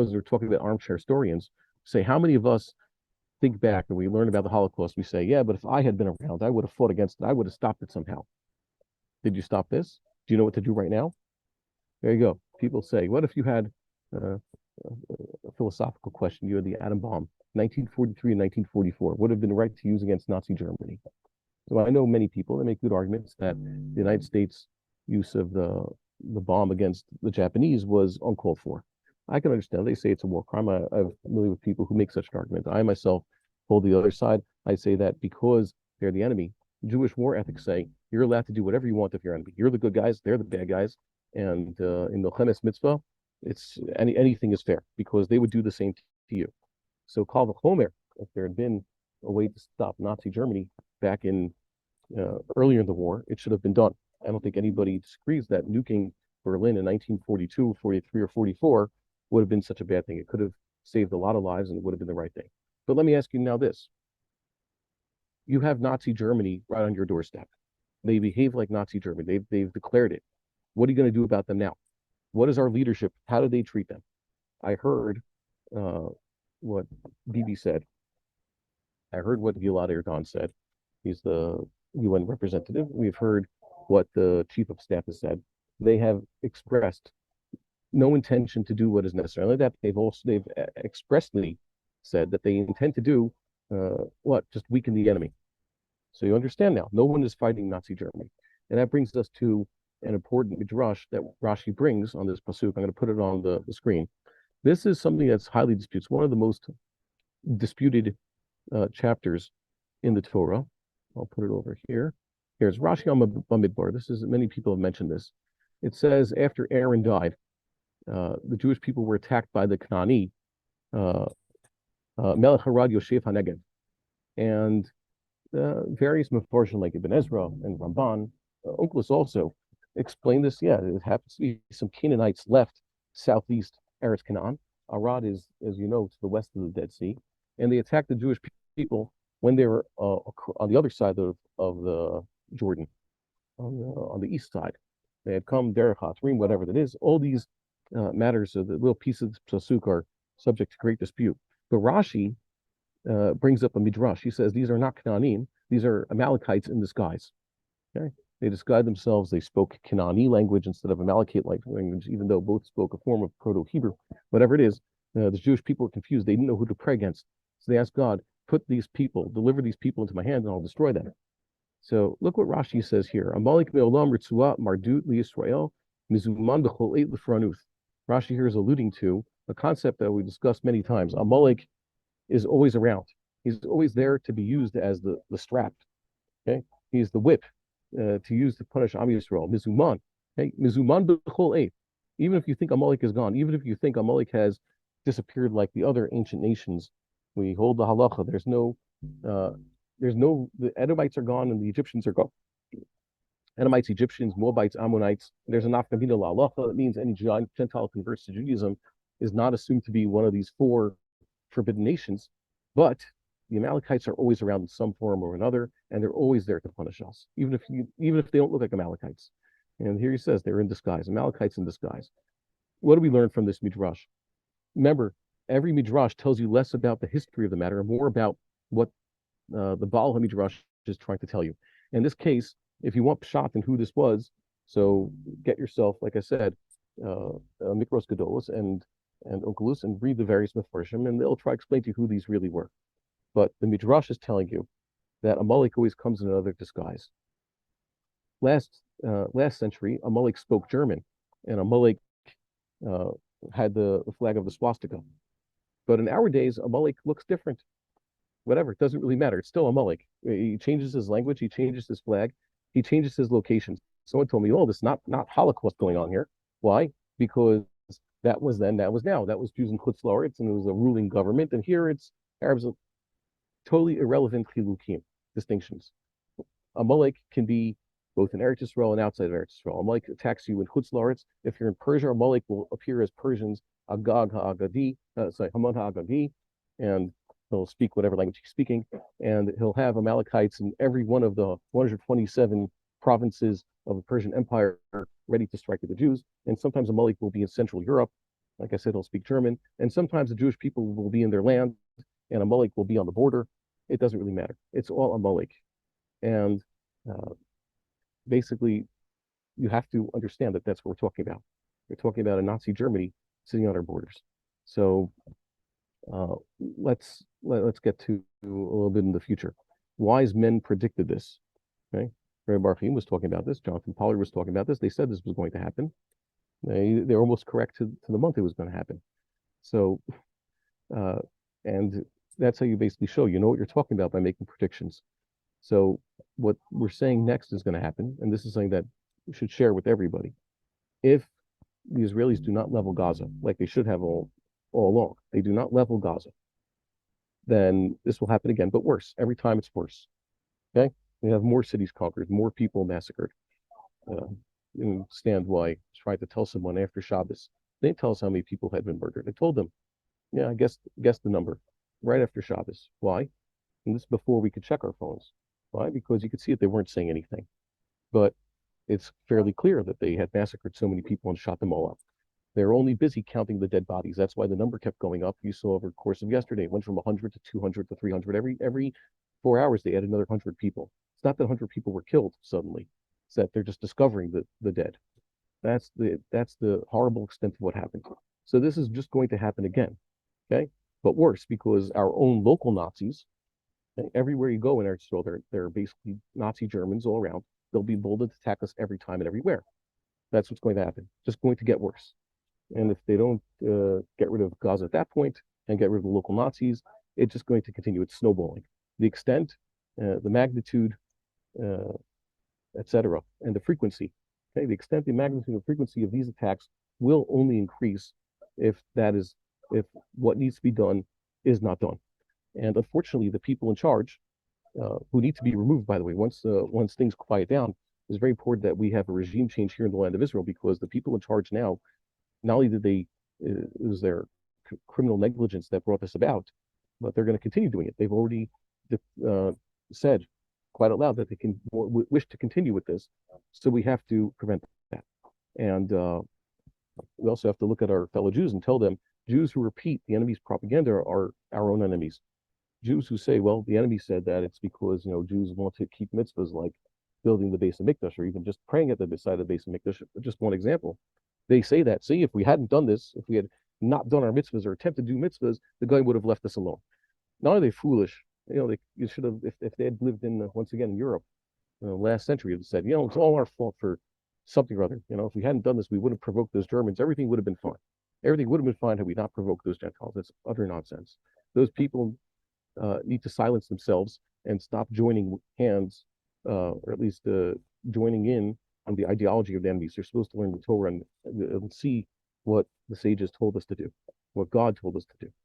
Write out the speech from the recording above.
because they're talking about armchair historians, say, how many of us think back and we learn about the Holocaust, we say, yeah, but if I had been around, I would have fought against it. I would have stopped it somehow. Did you stop this? Do you know what to do right now? There you go. People say, what if you had a philosophical question? You had the atom bomb, 1943 and 1944, would have been right to use against Nazi Germany. So I know many people that make good arguments that the United States use of the bomb against the Japanese was uncalled for. I can understand. They say it's a war crime. I'm familiar with people who make such an argument. I myself hold the other side. I say that because they're the enemy. Jewish war ethics say you're allowed to do whatever you want if you're enemy. You're the good guys, they're the bad guys. And in the Chemes mitzvah, it's anything is fair because they would do the same to you. So Kal v'chomer, if there had been a way to stop Nazi Germany back in earlier in the war, it should have been done. I don't think anybody disagrees that nuking Berlin in 1942, 43, or 44 would have been such a bad thing. It could have saved a lot of lives and it would have been the right thing. But let me ask you now this. You have Nazi Germany right on your doorstep. They behave like Nazi Germany. They've declared it. What are you going to do about them now? What is our leadership? How do they treat them? I heard what Bibi said. I heard what Gilad Erdogan said. He's the UN representative. We've heard what the chief of staff has said. They have expressed no intention to do what is necessary. Only that they've expressly said that they intend to do just weaken the enemy. So you understand now, no one is fighting Nazi Germany. And that brings us to an important midrash that Rashi brings on this pasuk. I'm going to put it on the screen. This is something that's highly disputed. It's one of the most disputed chapters in the Torah. I'll put it over here. Here's Rashi on Bamidbar. This is, many people have mentioned this. It says, after Aaron died, the Jewish people were attacked by the Kanaani, Melech Harad Yosef HaNegev. And various Mefarshim like Ibn Ezra and Ramban, Onkelos also explain this. Yeah, it happens to be some Canaanites left southeast Eretz Canaan. Arad is, as you know, to the west of the Dead Sea. And they attacked the Jewish people when they were on the other side of the Jordan, on the east side. They had come, Derech HaTrim, whatever that is. All these matters, the little pieces of Pasuk are subject to great dispute. But Rashi brings up a midrash. He says these are not Canaanim, these are Amalekites in disguise. Okay, they disguised themselves. They spoke Canaani language instead of Amalekite language, even though both spoke a form of Proto-Hebrew. Whatever it is, the Jewish people were confused. They didn't know who to pray against, so they asked God, "Put these people, deliver these people into my hand, and I'll destroy them." So look what Rashi says here: Amalek me'olam ritzua mardut liYisrael mizuman b'chol eit l'franuth. Rashi here is alluding to a concept that we discussed many times. Amalek is always around. He's always there to be used as the strap. Okay, he's the whip to use to punish Am Yisrael. Mizuman. Okay, mizuman b'chol eit. Even if you think Amalek is gone, even if you think Amalek has disappeared like the other ancient nations, we hold the halacha. The Edomites are gone and the Egyptians are gone. Edomites, Egyptians, Moabites, Ammonites. There's an nafkamina la halacha. It means any Gentile converts to Judaism is not assumed to be one of these four forbidden nations, but the Amalekites are always around in some form or another, and they're always there to punish us, even if they don't look like Amalekites. And here he says they're in disguise, Amalekites in disguise. What do we learn from this midrash? Remember, every midrash tells you less about the history of the matter and more about what the Baal HaMidrash is trying to tell you. In this case, if you want pshat and who this was, so get yourself, like I said, Mikros Gedolos and Onkelos, and read the various Mefarshim, and they'll try to explain to you who these really were. But the Midrash is telling you that Amalek always comes in another disguise. Last century, Amalek spoke German, and Amalek had the flag of the swastika. But in our days, Amalek looks different. Whatever, it doesn't really matter. It's still Amalek. He changes his language, he changes his flag, he changes his location. Someone told me, oh, this is not Holocaust going on here. Why? Because that was then, that was now. That was Jews in Chutz La'aretz, and it was a ruling government. And here it's Arabs. Totally irrelevant chilukim, distinctions. Amalek can be both in Eretz Yisrael and outside of Eretz Yisrael. Amalek attacks you in Chutz La'aretz. If you're in Persia, Amalek will appear as Persians, Agag Ha'agadi, Haman Ha'agagi, and he'll speak whatever language he's speaking, and he'll have Amalekites in every one of the 127 provinces of the Persian Empire ready to strike at the Jews. And sometimes Amalek will be in Central Europe, Like I said, he'll speak German. And sometimes the Jewish people will be in their land and Amalek will be on the border. It doesn't really matter. It's all Amalek. And uh, basically, you have to understand that that's what we're talking about. We're talking about a Nazi Germany sitting on our borders. So uh, let's get to a little bit in the future. Wise men predicted this. Okay, Rabbi Bar-Hayim was talking about this. Jonathan Pollard was talking about this. They said this was going to happen. They're almost correct to the month it was going to happen. So uh, and that's how you basically show you know what you're talking about by making predictions. So what we're saying next is going to happen, and this is something that we should share with everybody. If the Israelis do not level Gaza like they should have all along, they do not level Gaza, then this will happen again, but worse. Every time it's worse. Okay, we have more cities conquered, more people massacred. You understand why I tried to tell someone after Shabbos. They didn't tell us how many people had been murdered. I told them, yeah, I guess the number right after Shabbos. Why? And this before we could check our phones. Why? Because you could see that they weren't saying anything. But it's fairly clear that they had massacred so many people and shot them all up. They're only busy counting the dead bodies. That's why the number kept going up. You saw over the course of yesterday, it went from 100 to 200 to 300. Every 4 hours, they add another 100 people. It's not that 100 people were killed suddenly. It's that they're just discovering the dead. That's the horrible extent of what happened. So this is just going to happen again. Okay, but worse because our own local Nazis, okay, everywhere you go in Eretz Yisrael, they're basically Nazi Germans all around. They'll be bold to attack us every time and everywhere. That's what's going to happen. Just going to get worse. And if they don't get rid of Gaza at that point and get rid of the local Nazis, it's just going to continue. It's snowballing. The extent, the magnitude, etc., and the frequency. Okay, the extent, the magnitude, and frequency of these attacks will only increase if what needs to be done is not done. And unfortunately, the people in charge, who need to be removed, by the way, once things quiet down, it's very important that we have a regime change here in the land of Israel because the people in charge now, not only did they it was their criminal negligence that brought this about, but they're going to continue doing it. They've already said quite out loud that they can wish to continue with this, so we have to prevent that. And we also have to look at our fellow Jews and tell them Jews who repeat the enemy's propaganda are our own enemies. Jews who say, well, the enemy said that it's because Jews want to keep mitzvahs like building the base of Mikdash or even just praying at the side of the base of Mikdash. Just one example. They say that, see, if we hadn't done this, if we had not done our mitzvahs or attempted to do mitzvahs, the guy would have left us alone. Not are they foolish, you should have, if they had lived in, once again, in Europe, last century, have said, it's all our fault for something or other. If we hadn't done this, we wouldn't have provoked those Germans. Everything would have been fine. Everything would have been fine had we not provoked those Gentiles. That's utter nonsense. Those people need to silence themselves and stop joining hands, or at least joining in on the ideology of the enemies. They're supposed to learn the Torah and see what the sages told us to do, what God told us to do.